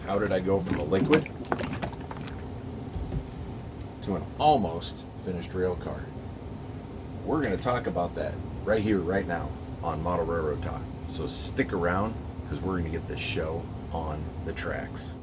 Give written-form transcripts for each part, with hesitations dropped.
How did I go from a liquid to an almost finished rail car? We're going to talk about that right here, right now on Model Railroad Talk. So stick around because we're going to get this show on the tracks.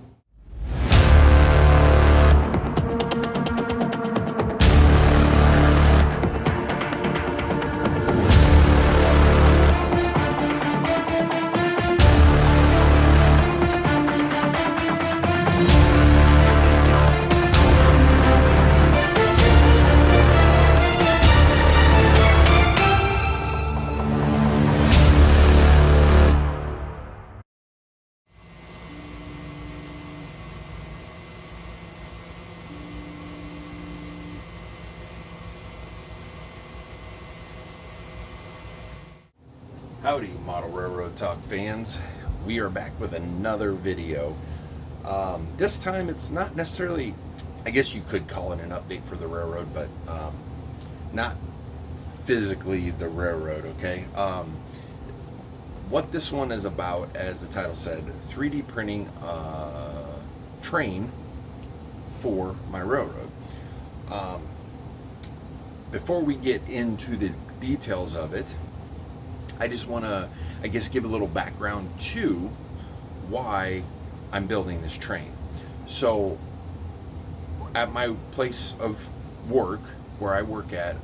Howdy, Model Railroad Talk fans. We are back with another video. This time it's not necessarily, I guess you could call it an update for the railroad, but not physically the railroad, okay? What this one is about, as the title said, 3D printing a train for my railroad. Before we get into the details of it, I just want to, I guess, give a little background to why I'm building this train. So, at my place of work, where I work at,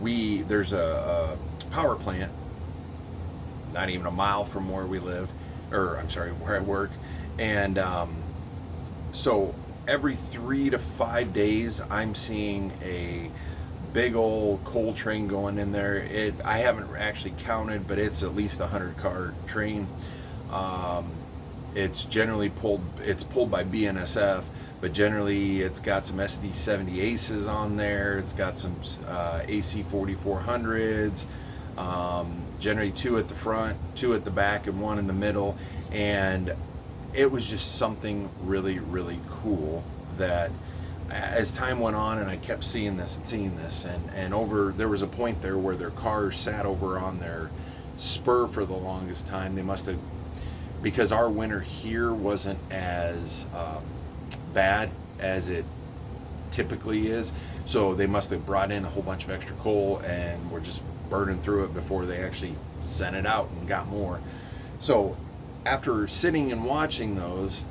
there's a power plant, not even a mile from where we live, or I'm sorry, where I work, and so every 3 to 5 days, I'm seeing a big old coal train going in there. I haven't actually counted, but it's at least a 100-car train. It's generally pulled by BNSF, but generally it's got some SD70 Aces on there. It's got some AC 4400s, generally 2 at the front, 2 at the back, and 1 in the middle. And it was just something really, really cool that as time went on and I kept seeing this and there was a point there where their cars sat over on their spur for the longest time. They must have, because our winter here wasn't as bad as it typically is, so they must have brought in a whole bunch of extra coal and were just burning through it before they actually sent it out and got more. So after sitting and watching those,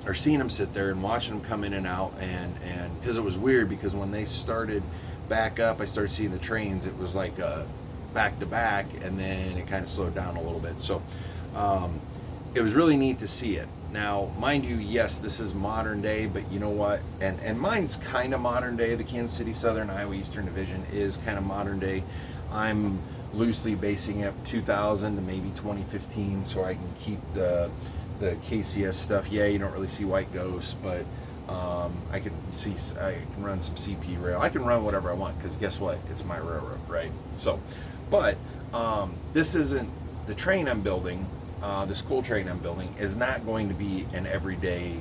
or seeing them sit there and watching them come in and out, and because it was weird, because when they started back up, I started seeing the trains, it was like back to back, and then it kind of slowed down a little bit. So it was really neat to see it. Now, mind you, yes, this is modern day, but you know what, and mine's kind of modern day. The Kansas City Southern Iowa Eastern Division is kind of modern day. I'm loosely basing it 2000 to maybe 2015, so I can keep the KCS stuff. Yeah, you don't really see white ghosts, but I can run some CP rail. I can run whatever I want, because guess what? It's my railroad, right? So, but this isn't the train I'm building. This cool train I'm building is not going to be an everyday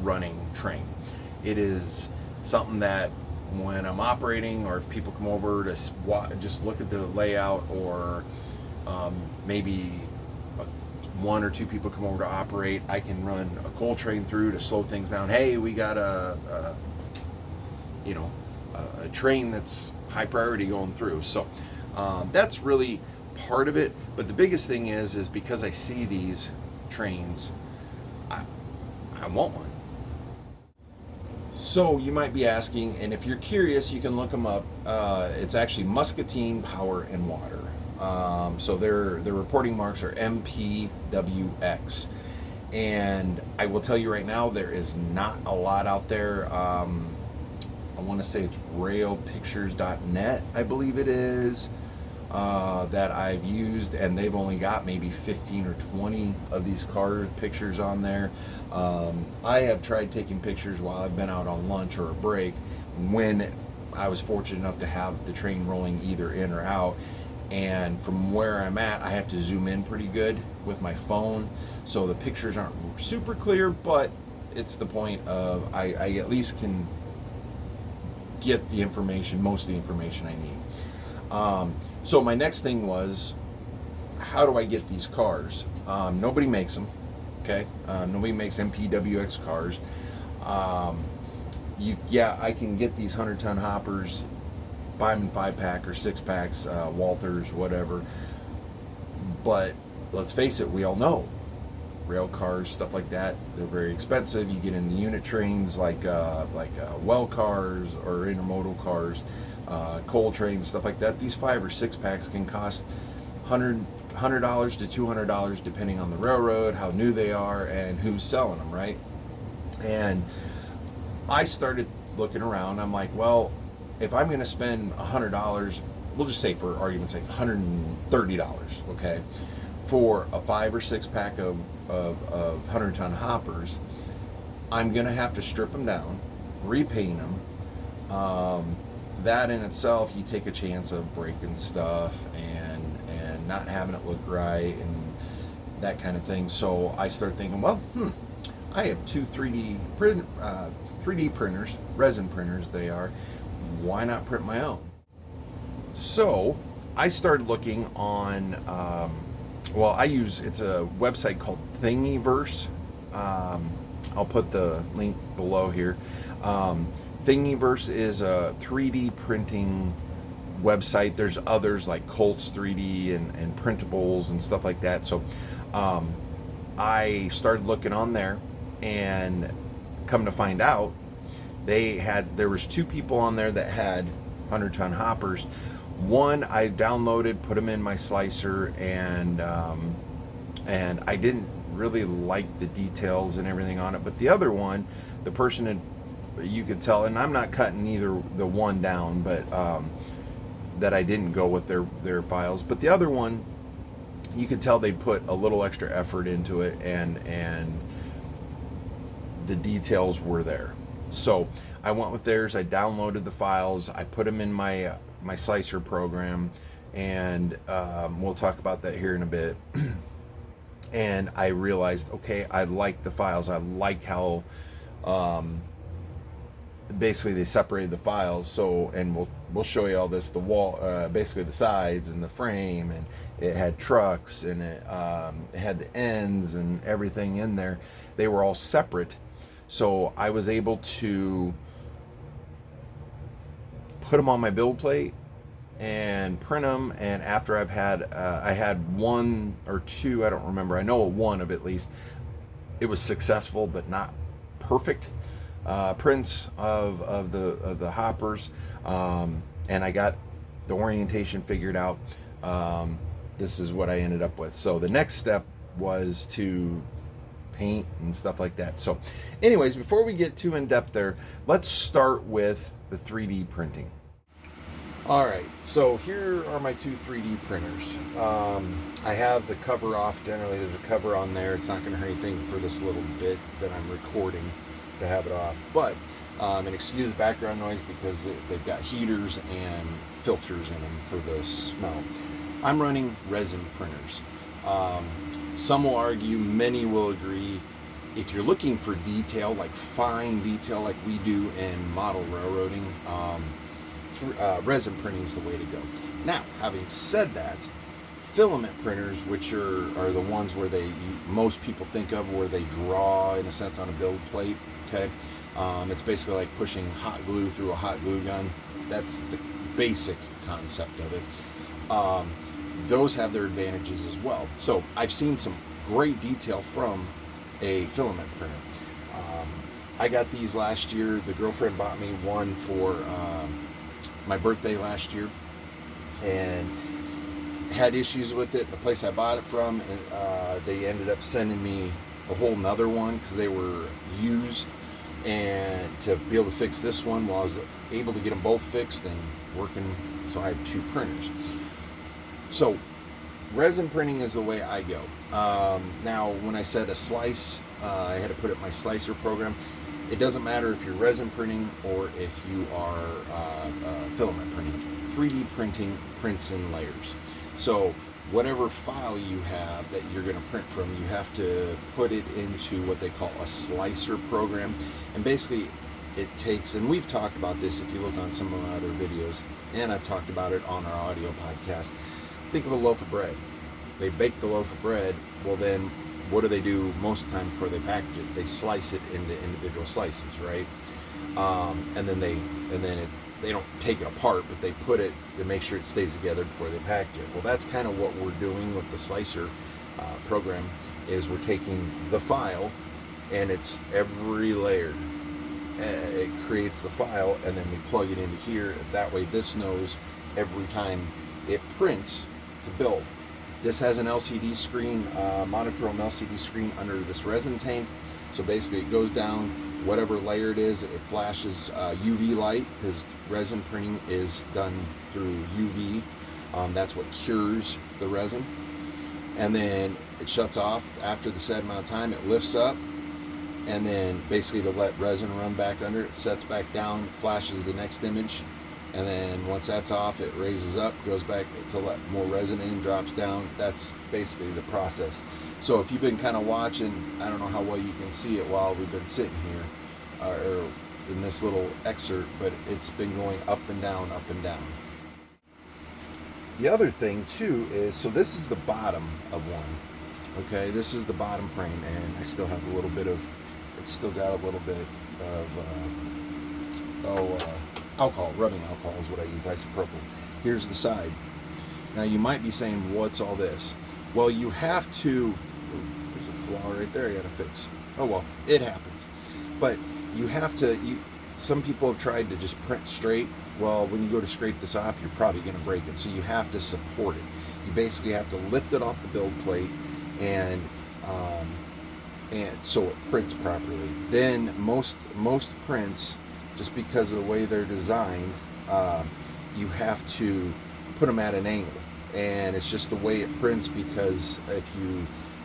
running train. It is something that when I'm operating, or if people come over to just look at the layout, or maybe 1 or 2 people come over to operate, I can run a coal train through to slow things down. Hey, we got a train that's high priority going through. So that's really part of it. But the biggest thing is because I see these trains, I want one. So you might be asking, and if you're curious, you can look them up. It's actually Muscatine Power and Water. So their reporting marks are MPWX, and I will tell you right now, there is not a lot out there. I want to say it's railpictures.net, I believe it is, that I've used, and they've only got maybe 15 or 20 of these car pictures on there. I have tried taking pictures while I've been out on lunch or a break, when I was fortunate enough to have the train rolling either in or out. And from where I'm at, I have to zoom in pretty good with my phone, so the pictures aren't super clear, but it's the point of I at least can get the information, most of the information I need. So my next thing was, how do I get these cars? Nobody makes them. Okay, nobody makes MPWX cars. I can get these 100-ton hoppers, buy them in 5-pack or 6-packs, Walthers, whatever. But let's face it, we all know rail cars, stuff like that, they're very expensive. You get in the unit trains like well cars or intermodal cars, coal trains, stuff like that. These 5 or 6-packs can cost $100 to $200 depending on the railroad, how new they are, and who's selling them, right? And I started looking around. I'm like, well, if I'm going to spend $100, we'll just say for argument's sake, $130, okay, for a 5 or 6-pack of 100-ton hoppers, I'm going to have to strip them down, repaint them. That in itself, you take a chance of breaking stuff and not having it look right and that kind of thing. So I start thinking, well, I have 2 3D printers, resin printers they are. Why not print my own? So I started looking on, it's a website called Thingiverse. I'll put the link below here. Thingiverse is a 3D printing website. There's others like Colts 3D and Printables and stuff like that. So I started looking on there, and come to find out, there was 2 people on there that had 100-ton hoppers. One I downloaded, put them in my slicer, and I didn't really like the details and everything on it. But the other one, the person you could tell, and I'm not cutting either the one down, but that I didn't go with their files. But the other one, you could tell they put a little extra effort into it, and the details were there. So I went with theirs. I downloaded the files. I put them in my slicer program, and we'll talk about that here in a bit. And I realized, okay, I like the files. I like how basically they separated the files. So, and we'll show you all this, the wall, basically the sides and the frame, and it had trucks, and it had the ends and everything in there. They were all separate. So I was able to put them on my build plate and print them. And after I had 1 or 2, I don't remember, I know 1 of at least, it was successful but not perfect prints of the hoppers, and I got the orientation figured out. This is what I ended up with. So the next step was to paint and stuff like that. So anyways, before we get too in depth there, let's start with the 3D printing. All right, so here are my 2 3D printers. I have the cover off. Generally there's a cover on there. It's not going to hurt anything for this little bit that I'm recording to have it off, but and excuse background noise because they've got heaters and filters in them for the smell. I'm running resin printers. Some will argue, many will agree, if you're looking for detail, like fine detail like we do in model railroading, resin printing is the way to go. Now, having said that, filament printers, which are the ones where most people think of, where they draw in a sense on a build plate, okay? It's basically like pushing hot glue through a hot glue gun. That's the basic concept of it. Those have their advantages as well. So I've seen some great detail from a filament printer. I got these last year. The girlfriend bought me one for my birthday last year, and had issues with it. The place I bought it from, they ended up sending me a whole nother one because they were used, and to be able to fix this one, well, I was able to get them both fixed and working, so I have 2 printers. So resin printing is the way I go. Now, when I said a slice, I had to put it in my slicer program. It doesn't matter if you're resin printing or if you are filament printing. 3D printing prints in layers. So whatever file you have that you're going to print from, you have to put it into what they call a slicer program. And basically it takes, and we've talked about this if you look on some of my other videos, and I've talked about it on our audio podcast. Think of a loaf of bread. They bake the loaf of bread. Well, then what do they do most of the time before they package it? They slice it into individual slices, right? And then they don't take it apart, but they put it to make sure it stays together before they package it. Well, that's kind of what we're doing with the slicer program. Is we're taking the file, and it's every layer. It creates the file, and then we plug it into here. That way, this knows every time it prints to build. This has an LCD screen, monochrome LCD screen under this resin tank. So basically, it goes down whatever layer it is. It flashes UV light, because resin printing is done through UV. That's what cures the resin. And then it shuts off after the set amount of time. It lifts up, and then basically to let resin run back under it, sets back down, flashes the next image, and then once that's off, it raises up, goes back to let more resin in, drops down. That's basically the process. So if you've been kind of watching, I don't know how well you can see it while we've been sitting here, or in this little excerpt, but it's been going up and down, up and down. The other thing too is, so this is the bottom of one. Okay, this is the bottom frame, and I still have a little bit of, it's still got a little bit of alcohol, rubbing alcohol is what I use, isopropyl. Here's the side. Now you might be saying, what's all this? Well, you have to, there's a flaw right there I gotta fix. Oh well, it happens. But you have to, some people have tried to just print straight. Well, when you go to scrape this off, you're probably gonna break it. So you have to support it. You basically have to lift it off the build plate, and so it prints properly. Then most prints, just because of the way they're designed, you have to put them at an angle, and it's just the way it prints. Because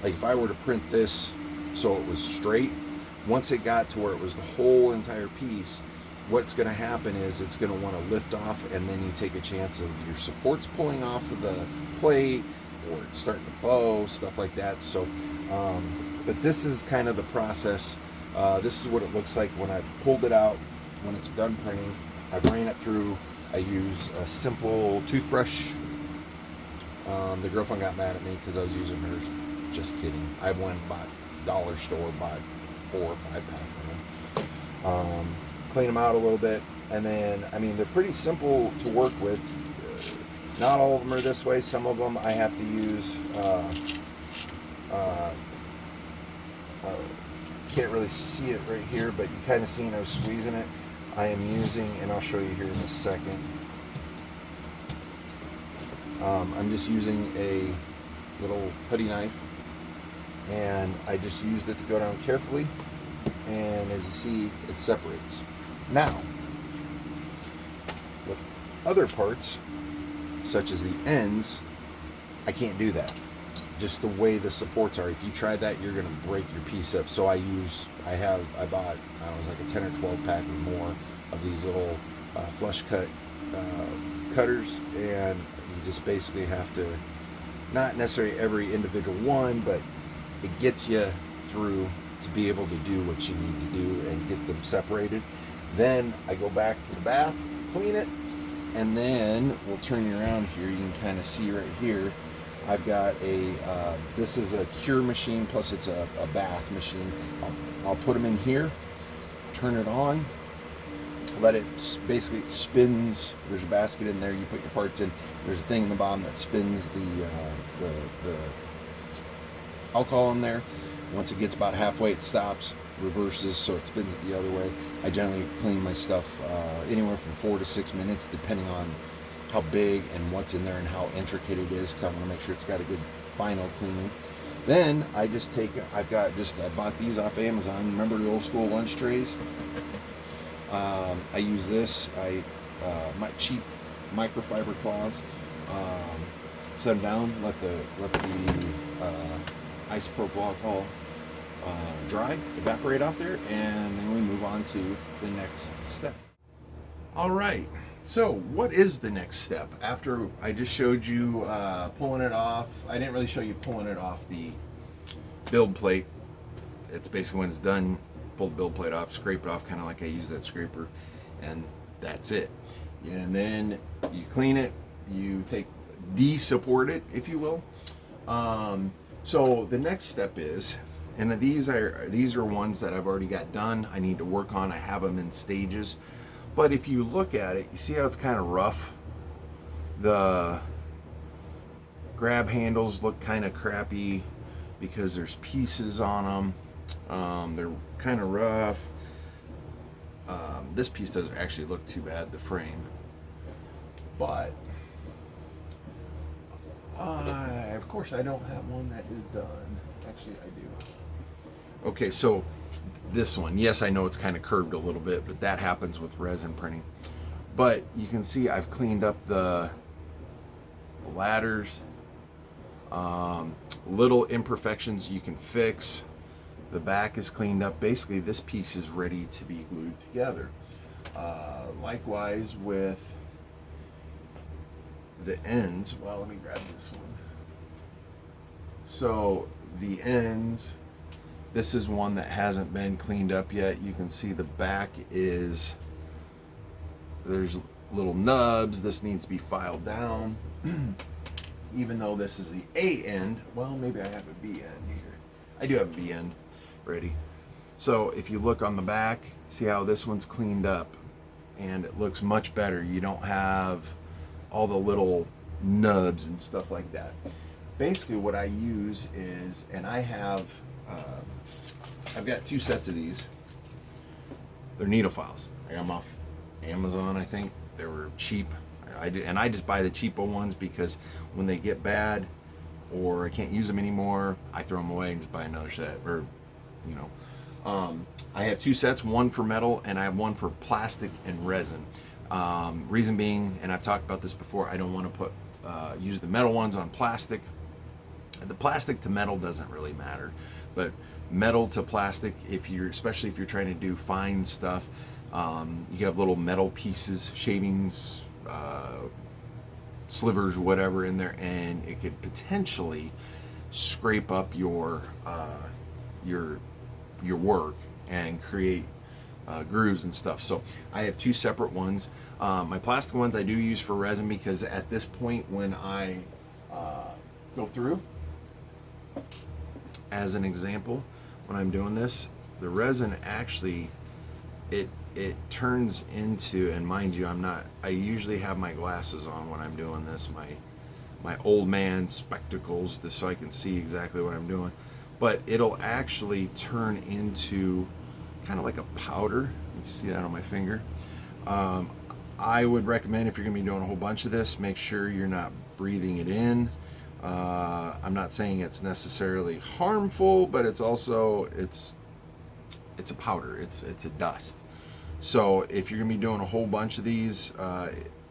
if I were to print this so it was straight, once it got to where it was the whole entire piece, what's going to happen is it's going to want to lift off, and then you take a chance of your supports pulling off of the plate, or it's starting to bow, stuff like that. So but this is kind of the process. This is what it looks like when I've pulled it out, when it's done printing. I've ran it through. I use a simple toothbrush. The girlfriend got mad at me because I was using hers. Just kidding. I went and bought dollar store, bought 4 or 5 pack of them. Clean them out a little bit, and then, I mean, they're pretty simple to work with. Not all of them are this way. Some of them I have to use, can't really see it right here, but you kind of seen I was squeezing it. I am using, and I'll show you here in a second. I'm just using a little putty knife, and I just used it to go down carefully, and as you see, it separates. Now, with other parts, such as the ends, I can't do that. Just the way the supports are. If you try that, you're gonna break your piece up. So I bought, I don't know, it was like a 10 or 12 pack or more of these little flush cut cutters, and you just basically have to, not necessarily every individual one, but it gets you through to be able to do what you need to do and get them separated. Then I go back to the bath, clean it, and then we'll turn you around here. You can kind of see right here, I've got this is a cure machine, plus it's a bath machine. I'll put them in here, turn it on, let it, basically it spins. There's a basket in there, you put your parts in. There's a thing in the bottom that spins the alcohol in there. Once it gets about halfway, it stops, reverses, so it spins the other way. I generally clean my stuff anywhere from 4 to 6 minutes, depending on how big and what's in there and how intricate it is, because I want to make sure it's got a good final cleaning. Then I just take, I bought these off Amazon. Remember the old school lunch trays? I use this. My cheap microfiber cloths. Set them down. Let the isopropyl alcohol dry, evaporate off there, and then we move on to the next step. All right. So what is the next step? After I just showed you pulling it off, I didn't really show you pulling it off the build plate. It's basically when it's done, pull the build plate off, scrape it off, kind of like I use that scraper, and that's it. And then you clean it, you de-support it, if you will. So the next step is, and these are ones that I've already got done. I need to work on. I have them in stages. But if you look at it, you see how it's kind of rough. The grab handles look kind of crappy because there's pieces on them. They're kind of rough. This piece doesn't actually look too bad, the frame. But of course I don't have one that is done. Actually, I do. Okay, so this one, yes, I know it's kind of curved a little bit, but that happens with resin printing. But you can see I've cleaned up the ladders. Little imperfections you can fix. The back is cleaned up. Basically, this piece is ready to be glued together. Likewise with the ends. Well, let me grab this one. So the ends, this is one that hasn't been cleaned up yet. You can see the back is, there's little nubs. This needs to be filed down. Even though this is the A end, well, maybe I have a B end here. I do have a B end ready. So if you look on the back, see how this one's cleaned up and it looks much better. You don't have all the little nubs and stuff like that. Basically what I use is, and I have, I've got 2 sets of these. They're needle files. I got them off Amazon, I think. They were cheap. I just buy the cheapo ones because when they get bad or I can't use them anymore, I throw them away and just buy another set. Or, you know, I have 2 sets, one for metal and I have one for plastic and resin. Reason being, and I've talked about this before, I don't want to put use the metal ones on plastic. The plastic to metal doesn't really matter, but metal to plastic, especially if you're trying to do fine stuff, you can have little metal pieces, shavings, slivers, whatever in there, and it could potentially scrape up your work and create grooves and stuff. So I have 2 separate ones. My plastic ones I do use for resin because at this point when I go through, as an example, when I'm doing this, the resin actually, it turns into, and mind you, I usually have my glasses on when I'm doing this, my old man spectacles, just so I can see exactly what I'm doing. But it'll actually turn into kind of like a powder. You see that on my finger. I would recommend, if you're gonna be doing a whole bunch of this, make sure you're not breathing it in. I'm not saying it's necessarily harmful, but it's also, it's a powder, it's a dust. So if you're gonna be doing a whole bunch of these,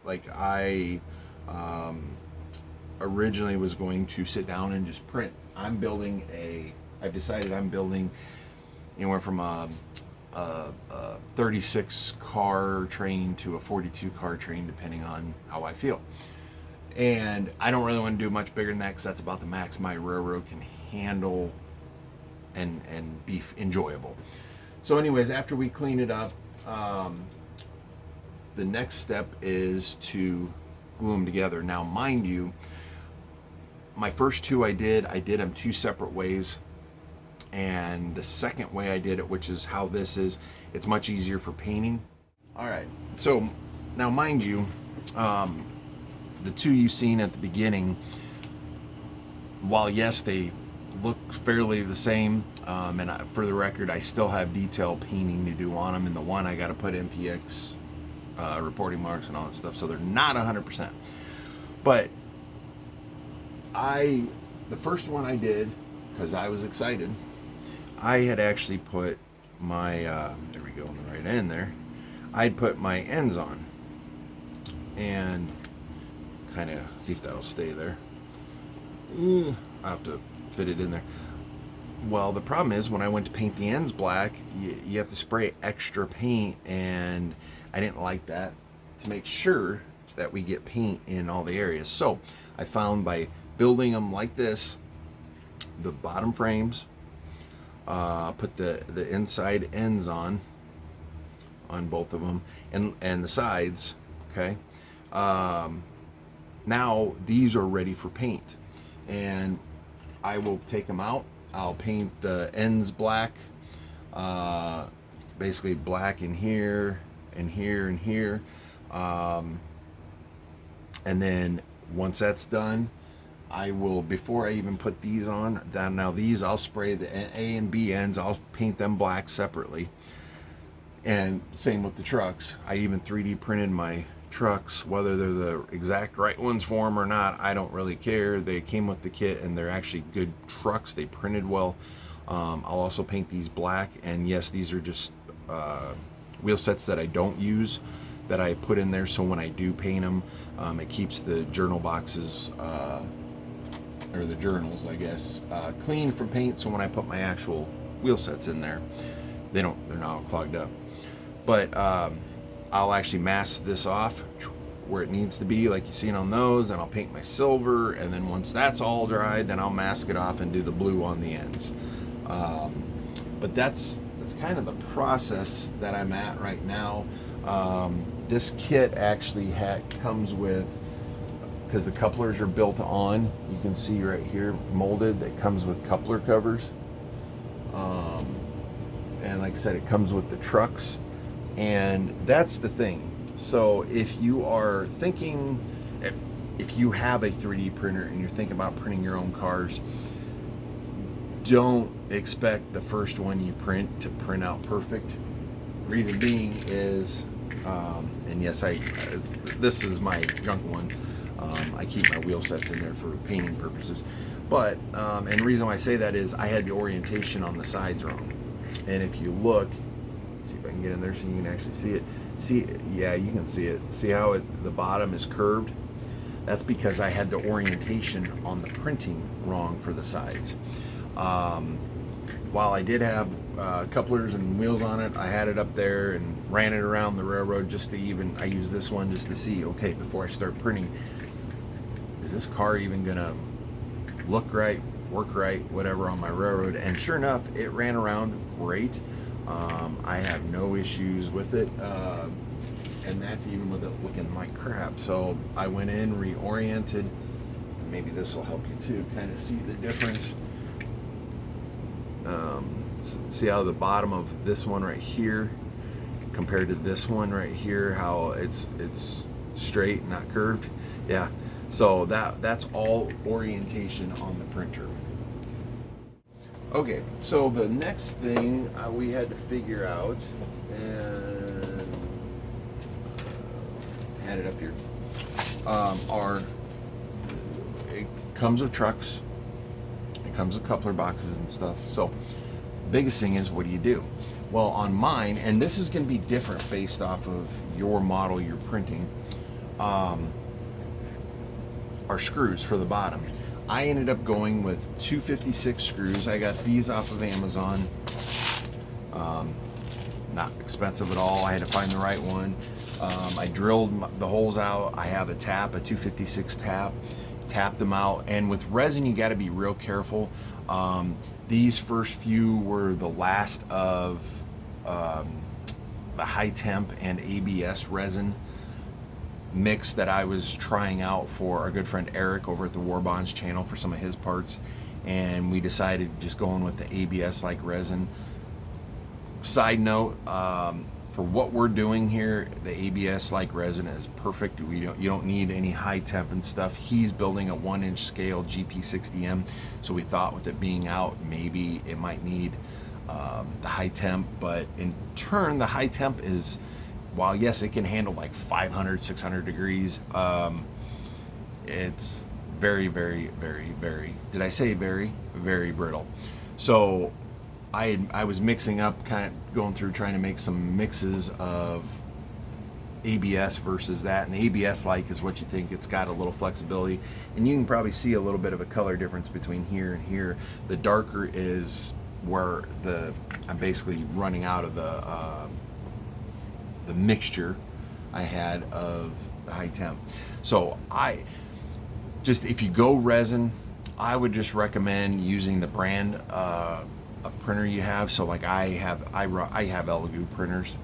like I originally was going to sit down and just print. I've decided I'm building anywhere from a 36 car train to a 42 car train, depending on how I feel. And I don't really want to do much bigger than that because that's about the max my railroad can handle and be enjoyable. So anyways, after we clean it up, the next step is to glue them together. Now, mind you, my first 2 I did them 2 separate ways. And the second way I did it, which is how this is, it's much easier for painting. All right, so now mind you, the 2 you've seen at the beginning, while yes, they look fairly the same, and for the record, I still have detail painting to do on them. And the one I got to put MPX reporting marks and all that stuff, so they're not 100%. But the first one I did, because I was excited, I had actually put my, there we go, on the right end there, I'd put my ends on and kind of see if that'll stay there. I have to fit it in there. Well, the problem is when I went to paint the ends black, you have to spray extra paint, and I didn't like that, to make sure that we get paint in all the areas. So I found by building them like this, the bottom frames, put the inside ends on both of them, and the sides, okay? Now these are ready for paint. And I will take them out. I'll paint the ends black, basically black in here and here and here. And then once that's done, I will, before I even put these on, now these I'll spray the A and B ends, I'll paint them black separately. And same with the trucks. I even 3D printed my trucks, whether they're the exact right ones for them or not, I don't really care. They came with the kit and they're actually good trucks. They printed well. I'll also paint these black, and yes, these are just wheel sets that I don't use, that I put in there, so when I do paint them, it keeps the journal boxes or the journals, I guess, clean from paint, so when I put my actual wheel sets in there, they're not all clogged up. But I'll actually mask this off where it needs to be, like you seen on those, and I'll paint my silver, and then once that's all dried, then I'll mask it off and do the blue on the ends. But that's kind of the process that I'm at right now. This kit actually comes with, because the couplers are built on, you can see right here molded, that comes with coupler covers. And like I said, it comes with the trucks, and that's the thing. So if you are thinking, if you have a 3D printer and you're thinking about printing your own cars, don't expect the first one you print to print out perfect. Reason being is, and yes, this is my junk one. I keep my wheel sets in there for painting purposes. But, and the reason why I say that is I had the orientation on the sides wrong. And if you look, see if I can get in there so you can actually see it. See, yeah, you can see it. See how the bottom is curved? That's because I had the orientation on the printing wrong for the sides. While I did have couplers and wheels on it, I had it up there and ran it around the railroad just to I used this one just to see, okay, before I start printing, is this car even gonna look right, work right, whatever on my railroad? And sure enough, it ran around great. I have no issues with it, and that's even with it looking like crap. So I went in, reoriented, and maybe this will help you too, kind of see the difference. See how the bottom of this one right here compared to this one right here, how it's straight, not curved. Yeah, so that's all orientation on the printer. Okay, so the next thing we had to figure out, and had it up here, it comes with trucks, it comes with coupler boxes and stuff. So biggest thing is, what do you do? Well, on mine, and this is going to be different based off of your model you're printing, are screws for the bottom. I ended up going with 256 screws. I got these off of Amazon. Not expensive at all. I had to find the right one. I drilled the holes out. I have a 256 tap, tapped them out. And with resin, you got to be real careful. These first few were the last of the high temp and ABS resin mix that I was trying out for our good friend Eric over at the War Bonds channel for some of his parts, and we decided just going with the ABS like resin. Side note, for what we're doing here, the ABS like resin is perfect. You don't need any high temp and stuff. He's building a 1-inch scale GP60M, so we thought with it being out, maybe it might need the high temp. But in turn, the high temp is, while yes, it can handle like 500, 600 degrees, it's very, very, very, very, did I say very? Very brittle. So I was mixing up, kind of going through trying to make some mixes of ABS versus that, and the ABS like is what you think. It's got a little flexibility, and you can probably see a little bit of a color difference between here and here. The darker is where I'm basically running out of the mixture I had of the high temp. So if you go resin, I would just recommend using the brand of printer you have. So like I have Elegoo printers.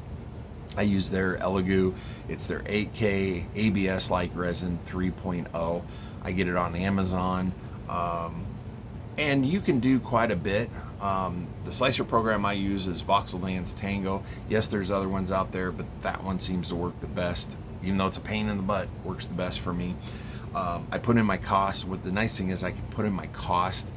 I use their Elegoo. It's their 8K ABS like resin 3.0. I get it on Amazon. And you can do quite a bit. The slicer program I use is Voxeldan's Tango. Yes, there's other ones out there, but that one seems to work the best. Even though it's a pain in the butt, works the best for me. I put in my cost. What the nice thing is, I can put in my cost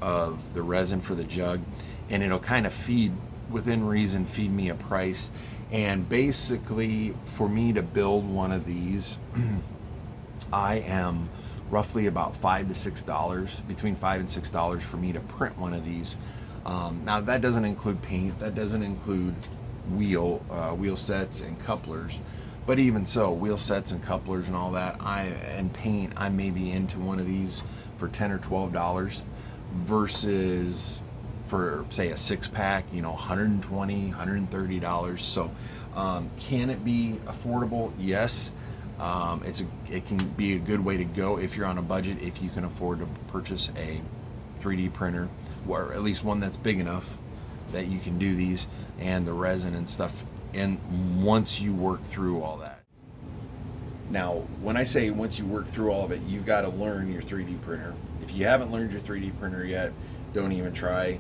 of the resin for the jug, and it'll kind of feed, within reason, feed me a price. And basically, for me to build one of these, I am roughly about $5 to $6, between $5 and $6 for me to print one of these. Now that doesn't include paint, that doesn't include wheel sets and couplers. But even so, wheel sets and couplers and all that, and paint, I may be into one of these for $10 or $12 versus for say a 6-pack, $120, $130. So can it be affordable? Yes. It can be a good way to go if you're on a budget, if you can afford to purchase a 3D printer, or at least one that's big enough that you can do these, and the resin and stuff, and once you work through all that. Now, when I say once you work through all of it, you've got to learn your 3D printer. If you haven't learned your 3D printer yet, don't even try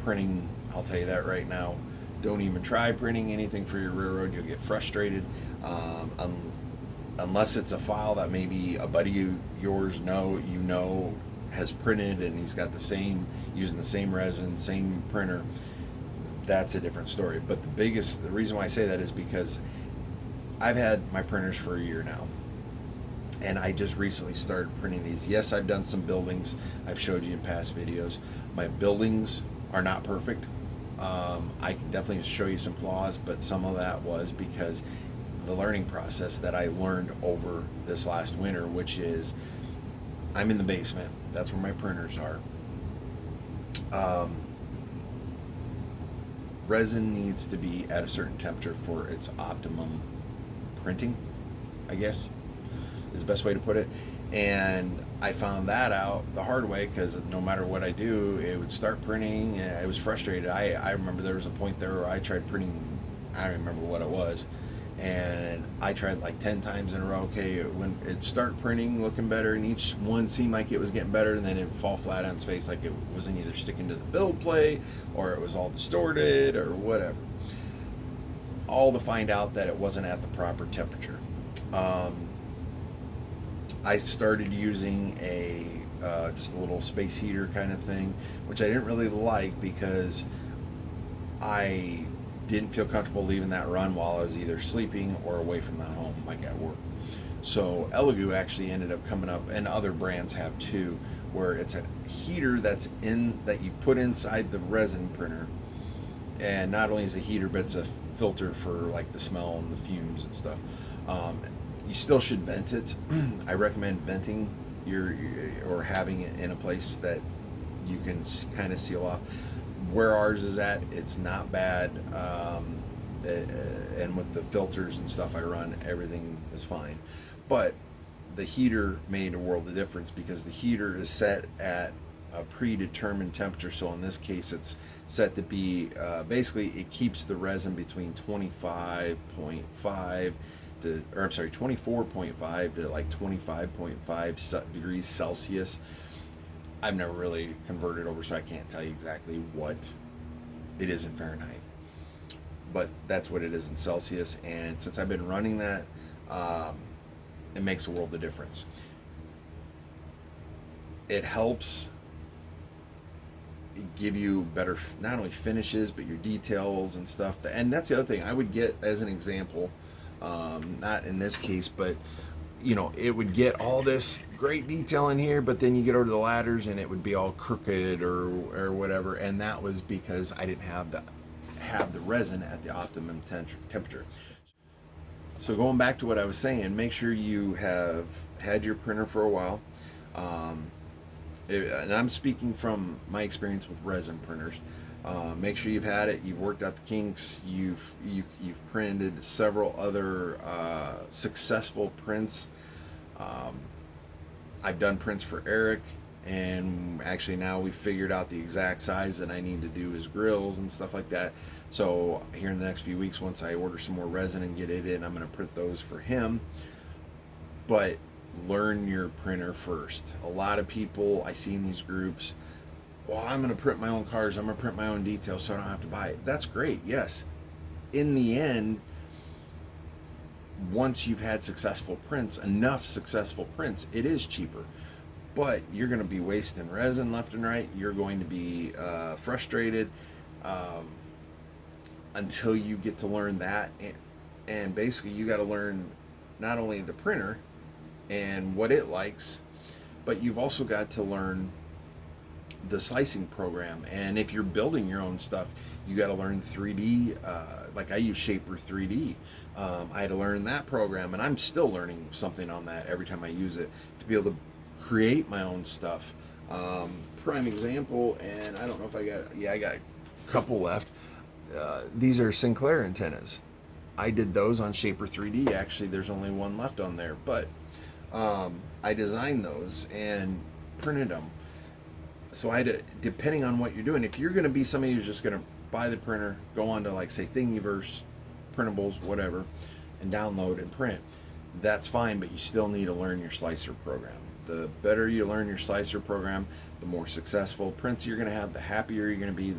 printing. I'll tell you that right now. Don't even try printing anything for your railroad. You'll get frustrated. Unless it's a file that maybe a buddy of yours has printed, and he's got using the same resin, same printer, that's a different story. But the reason why I say that is because I've had my printers for a year now, and I just recently started printing these. Yes, I've done some buildings. I've showed you in past videos. My buildings are not perfect. I can definitely show you some flaws, but some of that was because the learning process that I learned over this last winter, which is I'm in the basement. That's where my printers are. Resin needs to be at a certain temperature for its optimum printing, I guess is the best way to put it. And I found that out the hard way, because no matter what I do, it would start printing, and I was frustrated. I remember there was a point there where I tried printing, I don't remember what it was, and I tried like 10 times in a row. Okay, when it start printing, looking better, and each one seemed like it was getting better, and then it would fall flat on its face, like it wasn't either sticking to the build plate, or it was all distorted, or whatever. All to find out that it wasn't at the proper temperature. I started using just a little space heater kind of thing, which I didn't really like because I didn't feel comfortable leaving that run while I was either sleeping or away from the home, like at work. So Elegoo actually ended up coming up, and other brands have too, where it's a heater that you put inside the resin printer, and not only is it a heater, but it's a filter for like the smell and the fumes and stuff. You still should vent it. I recommend venting or having it in a place that you can kind of seal off. Where ours is at, it's not bad, and with the filters and stuff I run, everything is fine. But the heater made a world of difference, because the heater is set at a predetermined temperature. So in this case, it's set to be basically, it keeps the resin between 24.5 to like 25.5 degrees Celsius. I've never really converted over, so I can't tell you exactly what it is in Fahrenheit, but that's what it is in Celsius. And since I've been running that, it makes a world of difference. It helps give you better, not only finishes, but your details and stuff. And that's the other thing I would get as an example, not in this case, but it would get all this great detail in here, but then you get over to the ladders and it would be all crooked or whatever. And that was because I didn't have the resin at the optimum temperature. So going back to what I was saying, make sure you have had your printer for a while. And I'm speaking from my experience with resin printers. Make sure you've had it, you've worked out the kinks, you've printed several other successful prints. I've done prints for Eric, and actually now we figured out the exact size that I need to do his grills and stuff like that. So here in the next few weeks, once I order some more resin and get it in, I'm going to print those for him. But learn your printer first. A lot of people I see in these groups, well, I'm going to print my own cars, I'm going to print my own details so I don't have to buy it. That's great, yes. In the end, once you've had enough successful prints, it is cheaper. But you're going to be wasting resin left and right. You're going to be frustrated until you get to learn that. And basically, you got to learn not only the printer and what it likes, but you've also got to learn the slicing program. And if you're building your own stuff, you got to learn 3D. Like I use Shaper 3D. I had to learn that program, and I'm still learning something on that every time I use it to be able to create my own stuff. Prime example, and I don't know if I got a couple left. These are Sinclair antennas. I did those on Shaper 3D. Actually, there's only one left on there, but I designed those and printed them. So I had to, depending on what you're doing, if you're going to be somebody who's just going to buy the printer, go on to like say Thingiverse, printables, whatever, and download and print, that's fine, but you still need to learn your slicer program. The better you learn your slicer program, the more successful prints you're going to have, the happier you're going to be.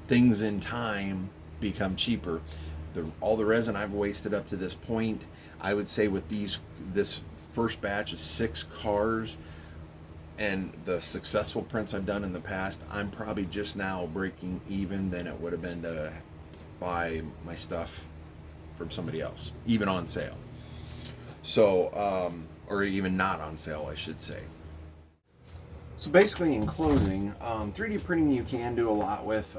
Things in time become cheaper. All the resin I've wasted up to this point, I would say with this first batch of 6 cars and the successful prints I've done in the past, I'm probably just now breaking even than it would have been to buy my stuff from somebody else, even on sale. So, or even not on sale, I should say. So basically, in closing, 3D printing you can do a lot with.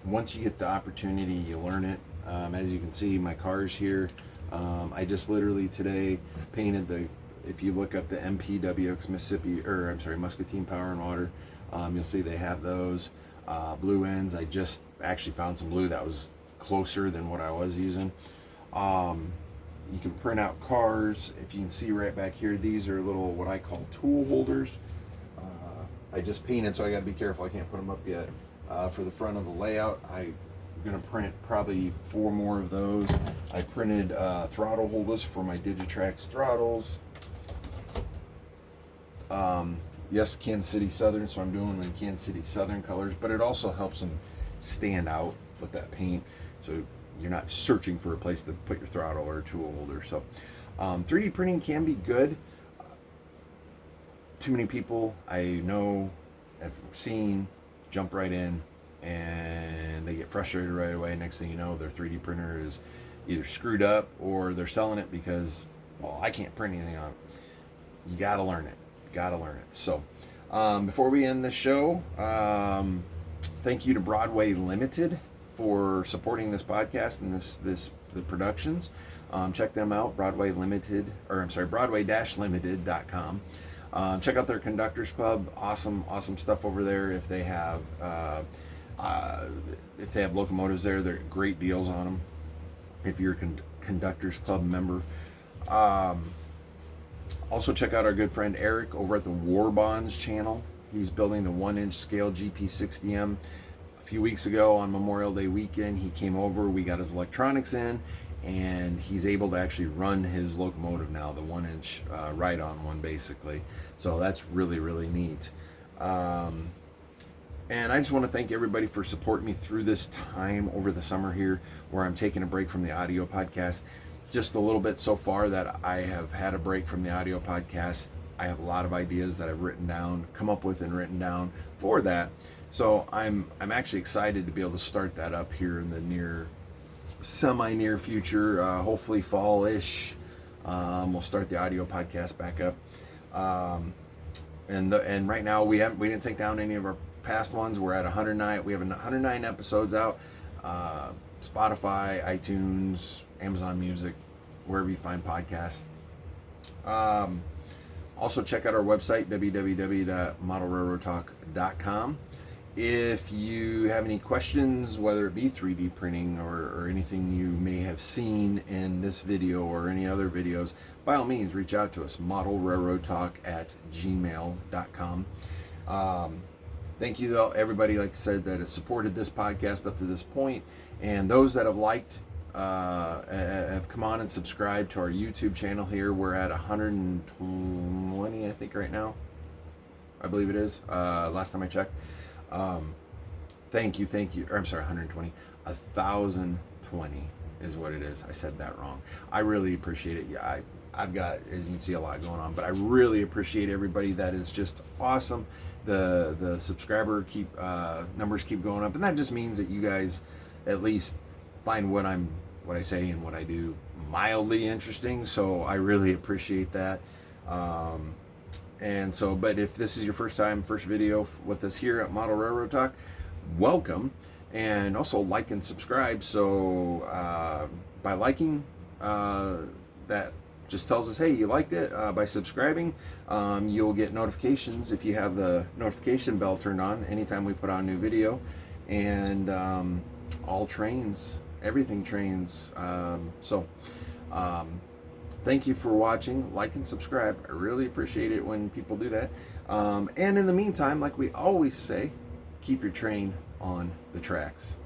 Once you get the opportunity, you learn it. As you can see, my cars here, I just literally today painted if you look up the MPWX Muscatine Power and Water, you'll see they have those. Blue ends, I just actually found some blue that was closer than what I was using. You can print out cars. If you can see right back here, these are little, what I call tool holders. I just painted, so I got to be careful. I can't put them up yet. For the front of the layout, I'm going to print probably 4 more of those. I printed throttle holders for my Digitrax throttles. Yes, Kansas City Southern, so I'm doing them in Kansas City Southern colors, but it also helps them stand out with that paint, so you're not searching for a place to put your throttle or tool holder. So 3D printing can be good. Too many people I know, have seen, jump right in and they get frustrated right away. Next thing you know, their 3D printer is either screwed up or they're selling it because, well, I can't print anything on it. You gotta learn it. So before we end the show, thank you to Broadway Limited for supporting this podcast and the productions. Check them out, Broadway-limited.com. Check out their Conductors Club. Awesome stuff over there. If they have locomotives there, they're great deals on them. If you're a Conductors Club member. Also check out our good friend Eric over at the War Bonds channel. He's building the 1-inch scale GP60M. A few weeks ago on Memorial Day weekend, he came over, we got his electronics in, and he's able to actually run his locomotive now, the 1-inch ride-on one basically. So that's really neat. And I just want to thank everybody for supporting me through this time over the summer here where I'm taking a break from the audio podcast. Just a little bit so far that I have had a break from the audio podcast. I have a lot of ideas that I've come up with and written down for that. So I'm actually excited to be able to start that up here in the semi-near future, hopefully fall-ish. We'll start the audio podcast back up. And right now we didn't take down any of our past ones. We're at 109. We have 109 episodes out. Spotify, iTunes, Amazon Music, wherever you find podcasts. Also check out our website, www.modelrailroadtalk.com. If you have any questions, whether it be 3D printing or anything you may have seen in this video or any other videos, by all means, reach out to us, modelrailroadtalk@gmail.com. Thank you, though, everybody, like I said, that has supported this podcast up to this point, and those that have liked have come on and subscribed to our YouTube channel here. We're at 120, I think, right now. I believe it is. Last time I checked. Thank you. Or, I'm sorry, 120. 1,020 is what it is. I said that wrong. I really appreciate it. Yeah, I've got, as you can see, a lot going on, but I really appreciate everybody. That is just awesome. The subscriber numbers keep going up, and that just means that you guys at least find what I say and what I do mildly interesting. So I really appreciate that. And so, but if this is your first video with us here at Model Railroad Talk, welcome. And also like and subscribe. So by liking, that just tells us, hey, you liked it. By subscribing, you'll get notifications if you have the notification bell turned on anytime we put out a new video. And all trains, everything trains. Thank you for watching. Like and subscribe. I really appreciate it when people do that. And in the meantime, like we always say, keep your train on the tracks.